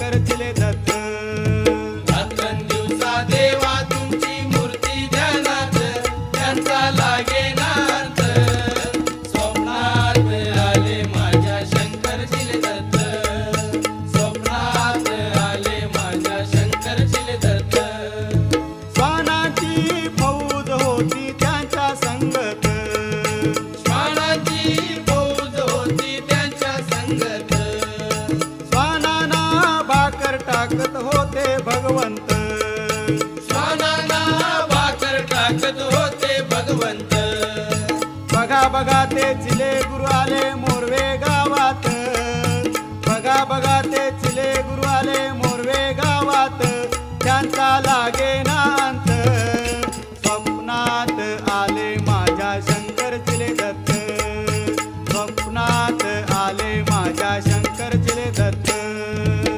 शंकर चिले दत्त. रात्रंदिवसा देवा तुमची मूर्ती ध्यानात, त्यांचा लागे नार्थ. स्वप्नात आले माझ्या शंकर चिले दत्त, स्वप्नात आले माझ्या शंकर चिले दत्त. श्वानाची फौज होती त्यांच्या संगत, श्वानाची फौज होती त्यांच्या संगत. श्वानांना भाकर टाकत होते भगवंत, श्वानांना भाकर टाकत होते भगवंत. बघा बघा ते चिले गुरु आले मोरवे गावात, बघा बघा ते चिले गुरु आले मोरवे गावात. त्यांचा लागे